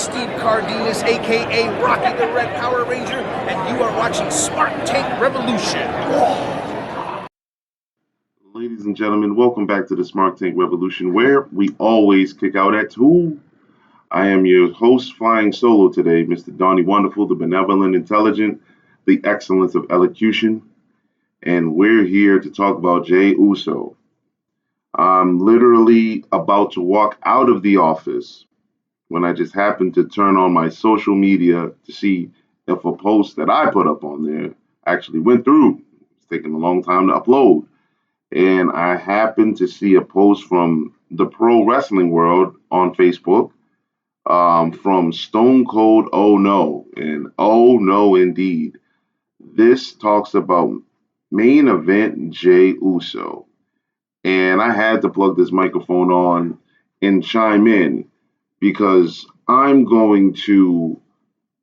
Steve Cardenas, a.k.a. Rocky the Red Power Ranger, and you are watching Smart Tank Revolution. Ladies and gentlemen, welcome back to the Smart Tank Revolution, where we always kick out at 2. I am your host, flying solo today, Mr. Donnie Wonderful, the benevolent, intelligent, the excellence of elocution, and we're here to talk about Jey Uso. I'm literally about to walk out of the office when I just happened to turn on my social media to see if a post that I put up on there actually went through. It's taking a long time to upload. And I happened to see a post from the pro wrestling world on Facebook from Stone Cold Oh No. And oh no, indeed. This talks about main event Jey Uso. And I had to plug this microphone on and chime in because I'm going to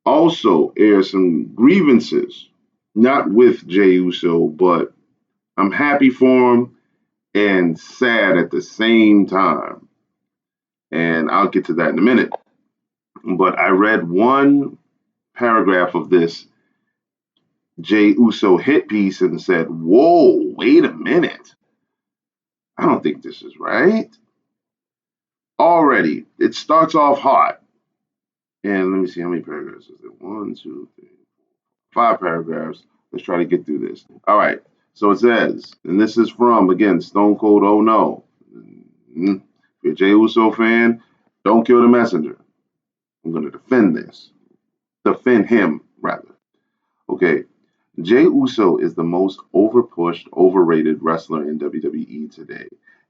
also air some grievances, not with Jey Uso, but I'm happy for him and sad at the same time. And I'll get to that in a minute. But I read one paragraph of this Jey Uso hit piece and said, whoa, wait a minute. I don't think this is right. Already, it starts off hot. And let me see how many paragraphs is it? 1, 2, 3, 4, 5 paragraphs. Let's try to get through this. All right. So it says, and this is from, again, Stone Cold Oh No. If you're a Jey Uso fan, don't kill the messenger. I'm going to defend this. Defend him, rather. Okay. Jey Uso is the most overpushed, overrated wrestler in WWE today.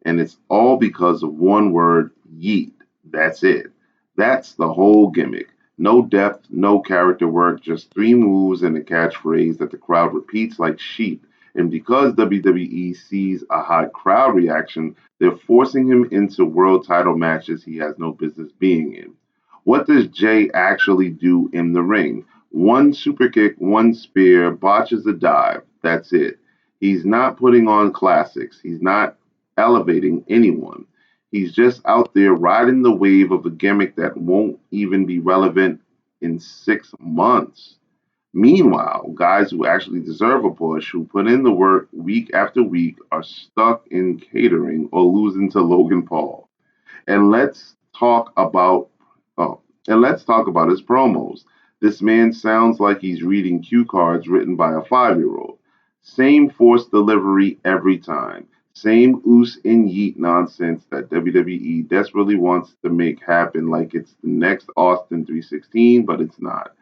And it's all because of one word, yeet. That's it. That's the whole gimmick. No depth, no character work, just 3 moves and a catchphrase that the crowd repeats like sheep. And because WWE sees a high crowd reaction, they're forcing him into world title matches he has no business being in. What does Jey actually do in the ring? 1 super kick, 1 spear, botches a dive. That's it. He's not putting on classics. He's not elevating anyone. He's just out there riding the wave of a gimmick that won't even be relevant in 6 months. Meanwhile, guys who actually deserve a push, who put in the work week after week, are stuck in catering or losing to Logan Paul. And let's talk about his promos. This man sounds like he's reading cue cards written by a 5-year-old. Same forced delivery every time. Same oos and yeet nonsense that WWE desperately wants to make happen like it's the next Austin 316, but it's not.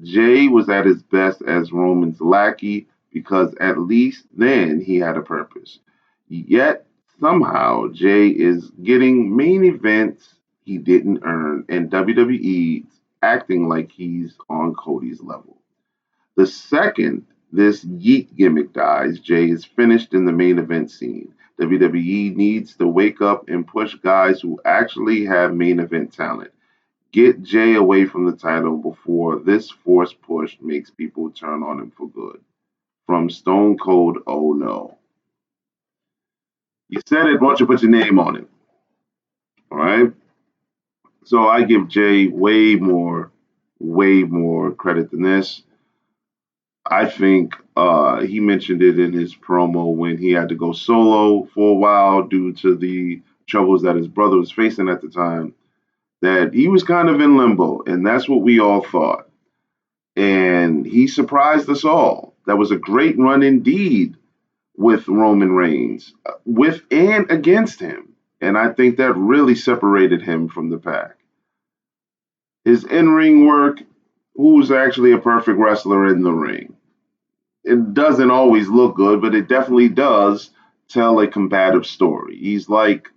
Jey was at his best as Roman's lackey because at least then he had a purpose. Yet somehow Jey is getting main events he didn't earn, and WWE acting like he's on Cody's level. The second this yeet gimmick dies, Jey is finished in the main event scene. WWE needs to wake up and push guys who actually have main event talent. Get Jey away from the title before this forced push makes people turn on him for good. From Stone Cold Oh No. You said it, why don't you put your name on it? All right? So I give Jey way more credit than this. I think he mentioned it in his promo when he had to go solo for a while due to the troubles that his brother was facing at the time, that he was kind of in limbo, and that's what we all thought. And he surprised us all. That was a great run indeed with Roman Reigns, with and against him. And I think that really separated him from the pack. His in-ring work, who's actually a perfect wrestler in the ring? It doesn't always look good, but it definitely does tell a combative story. He's like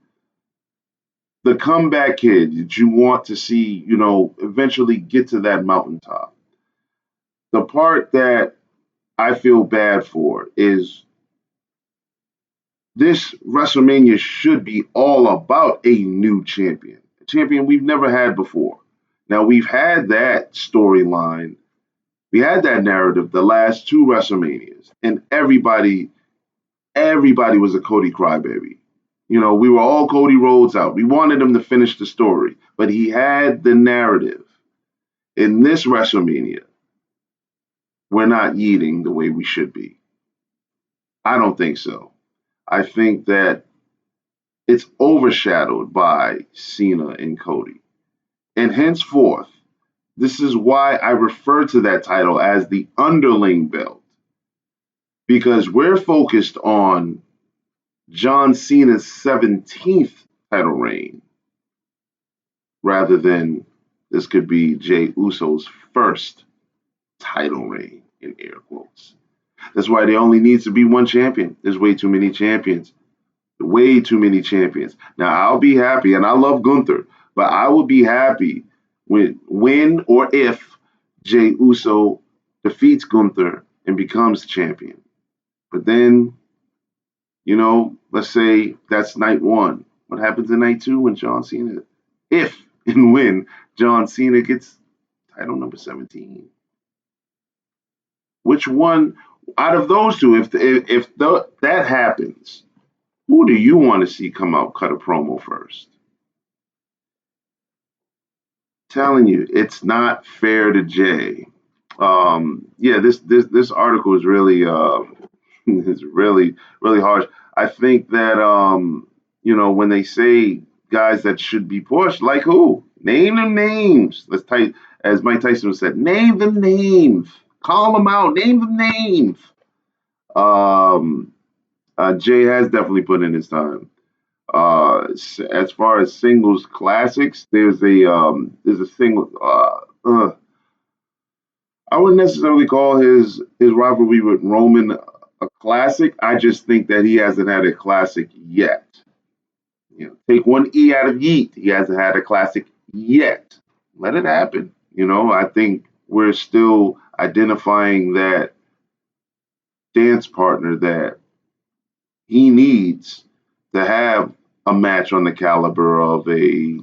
the comeback kid that you want to see, eventually get to that mountaintop. The part that I feel bad for is this WrestleMania should be all about a new champion, a champion we've never had before. Now, we've had that storyline, we had that narrative the last 2 WrestleManias, and everybody was a Cody crybaby. We were all Cody Rhodes out. We wanted him to finish the story, but he had the narrative. in this WrestleMania, we're not eating the way we should be. I don't think so. I think that it's overshadowed by Cena and Cody. And henceforth, this is why I refer to that title as the underling belt, because we're focused on John Cena's 17th title reign rather than this could be Jey Uso's first title reign, in air quotes. That's why there only needs to be one champion. There's way too many champions. Way too many champions. Now, I'll be happy, and I love Gunther, but I will be happy when or if Jey Uso defeats Gunther and becomes champion. But then, let's say that's night one. What happens in night two when John Cena, if and when John Cena gets title number 17? Which one out of those two, that happens, who do you want to see come out cut a promo first? Telling you, it's not fair to Jay. Yeah, this article is really is really harsh. I think that when they say guys that should be pushed, like who? Name them names. Let's type, as Mike Tyson said, name them names. Call them out. Name them names. Um, Jay has definitely put in his time. As far as singles classics, there's a single. I wouldn't necessarily call his rivalry with Roman a classic. I just think that he hasn't had a classic yet. Take one E out of Yeet. He hasn't had a classic yet. Let it happen. I think we're still identifying that dance partner that he needs to have a match on the caliber of a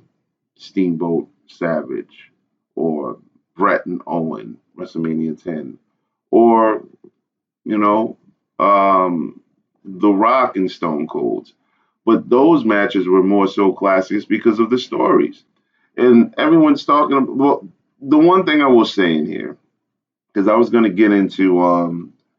Steamboat Savage or Brett and Owen, WrestleMania 10, or, you know, The Rock and Stone Cold. But those matches were more so classics because of the stories. And everyone's talking about, well, the one thing I was saying here, because I was going to get into,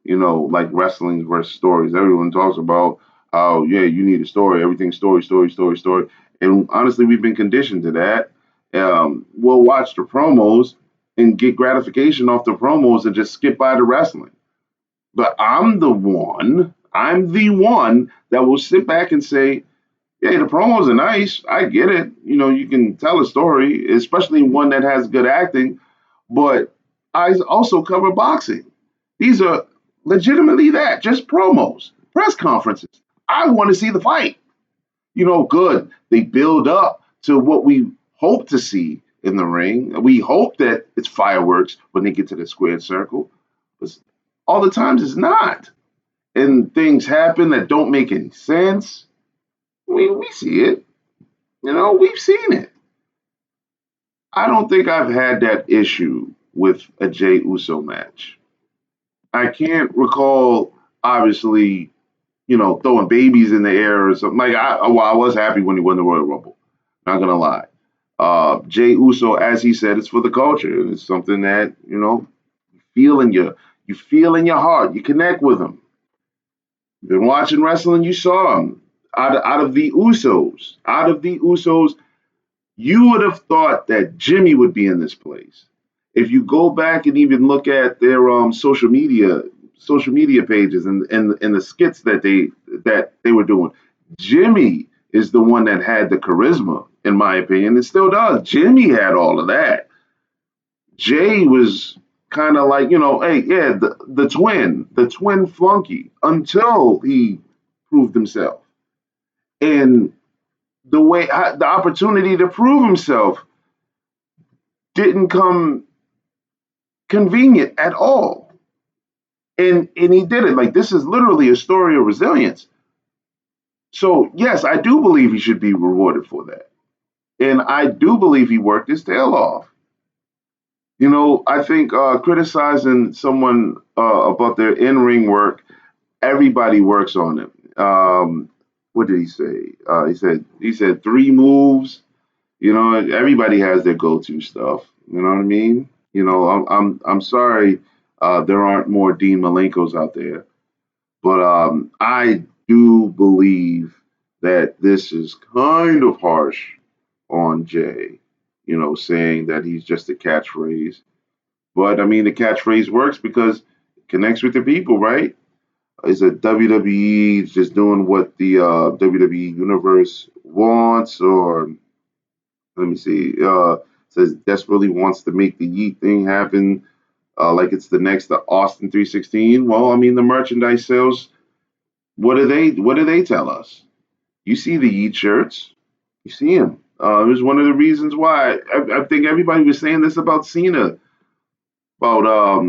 like wrestling versus stories. Everyone talks about how, yeah, you need a story. Everything's story, story, story, story. And honestly, we've been conditioned to that. We'll watch the promos and get gratification off the promos and just skip by the wrestling. But I'm the one that will sit back and say, yeah, the promos are nice. I get it. You can tell a story, especially one that has good acting. But I also cover boxing. These are legitimately that, just promos, press conferences. I want to see the fight. Good. They build up to what we hope to see in the ring. We hope that it's fireworks when they get to the squared circle. But all the times it's not. And things happen that don't make any sense. We see it. We've seen it. I don't think I've had that issue with a Jey Uso match. I can't recall, obviously, throwing babies in the air or something. I was happy when he won the Royal Rumble. Not gonna lie. Jey Uso, as he said, it's for the culture. It's something that you feel in your heart. You connect with him. You've been watching wrestling. You saw him out of the Usos. Out of the Usos, you would have thought that Jimmy would be in this place. If you go back and even look at their social media pages and the skits that they were doing, Jimmy is the one that had the charisma, in my opinion, and still does. Jimmy had all of that. Jay was kind of like, hey, yeah, the twin flunky until he proved himself. And the opportunity to prove himself didn't come convenient at all. And he did it. Like, this is literally a story of resilience. So yes, I do believe he should be rewarded for that. And I do believe he worked his tail off. I think criticizing someone about their in-ring work, everybody works on it. What did he say? He said 3 moves. Everybody has their go-to stuff. You know what I mean? You know, I'm sorry there aren't more Dean Malenkos out there, but I do believe that this is kind of harsh on Jay. You know, saying that he's just a catchphrase. But I mean, the catchphrase works because it connects with the people, right? Is it WWE just doing what the WWE universe wants, or let me see, says desperately wants to make the Yeet thing happen, like it's the next the Austin 316. Well, I mean, the merchandise sales. What do they tell us? You see the Yeet shirts, you see them. It was one of the reasons why I think everybody was saying this about Cena about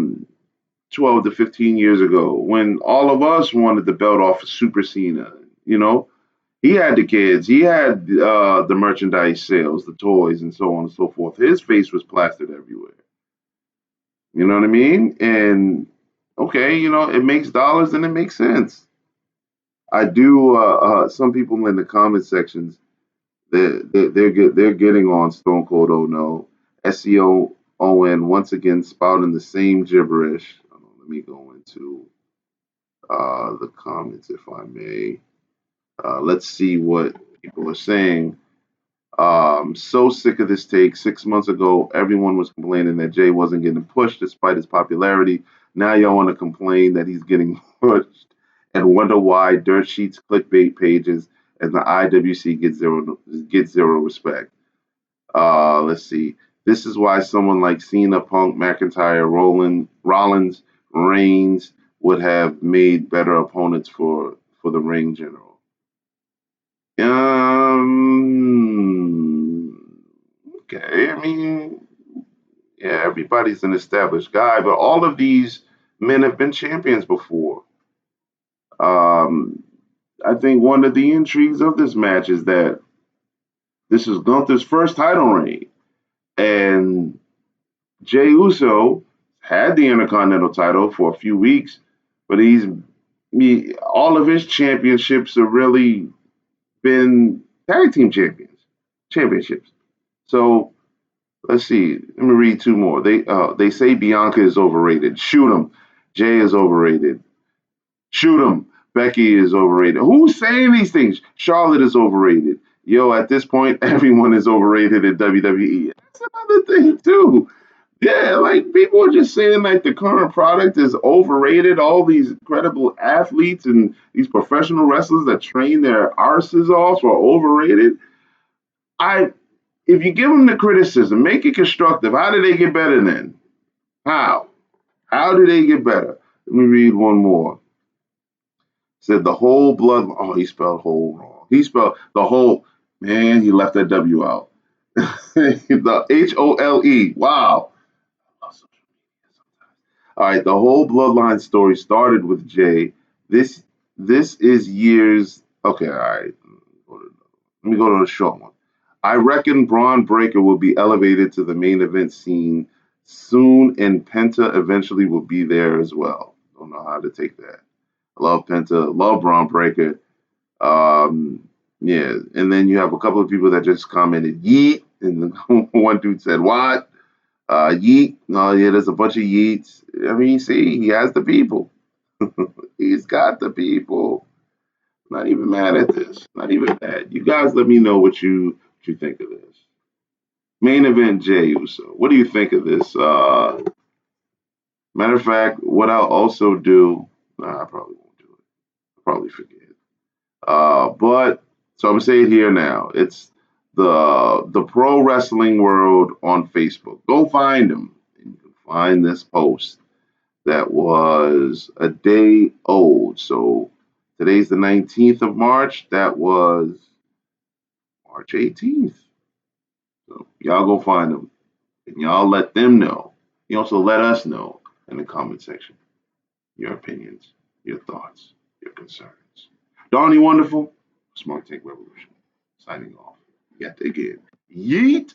12 to 15 years ago when all of us wanted the belt off of Super Cena. You know, he had the kids, he had the merchandise sales, the toys, and so on and so forth. His face was plastered everywhere. You know what I mean? And okay, you know, it makes dollars and it makes sense. I do. Some people in the comment sections, they're getting on Stone Cold. Oh no, SEO Owen once again spouting the same gibberish. Let me go into the comments if I may. Let's see what people are saying. So sick of this take. 6 months ago, everyone was complaining that Jay wasn't getting pushed despite his popularity. Now y'all want to complain that he's getting pushed and wonder why dirt sheets, clickbait pages, and the IWC get zero respect. Let's see. This is why someone like Cena, Punk, McIntyre, Rollins, Reigns would have made better opponents for the ring general. Okay. I mean, yeah, everybody's an established guy, but all of these men have been champions before. Um, I think one of the intrigues of this match is that this is Gunther's first title reign, and Jey Uso had the Intercontinental title for a few weeks, but all of his championships have really been tag team championships. So let's see. Let me read two more. They say Bianca is overrated. Shoot 'em. Jay is overrated. Shoot 'em. Becky is overrated. Who's saying these things? Charlotte is overrated. Yo, at this point, everyone is overrated in WWE. That's another thing too. Yeah, like people are just saying like the current product is overrated. All these incredible athletes and these professional wrestlers that train their arses off are overrated. I If you give them the criticism, make it constructive. How do they get better then? How? How do they get better? Let me read one more. Said the whole blood. Oh, he spelled whole wrong. He spelled the whole. Man, he left that W out. The HOLE. Wow. All right, the whole bloodline story started with Jay. This this is years. Okay, all right. Let me go to the short one. I reckon Braun Breaker will be elevated to the main event scene soon, and Penta eventually will be there as well. Don't know how to take that. Love Penta, love Braun Breaker. Yeah, and then you have a couple of people that just commented yeet, and one dude said what? Yeet. No, yeah, there's a bunch of yeets. I mean, see, he has the people. He's got the people. Not even mad at this. Not even mad. You guys, let me know what you think of this. Main event, Jey Uso. What do you think of this? Matter of fact, what I'll also do. Nah, I probably won't do it. I'll probably forget. But so I'm gonna say it here now. It's the pro wrestling world on Facebook. Go find them, and you can find this post that was a day old. So today's the 19th of March. That was March 18th. So y'all go find them, and y'all let them know. You also let us know in the comment section your opinions, your thoughts, your concerns. Donnie Wonderful, Smart Tank Revolution, signing off yet again. Yeet!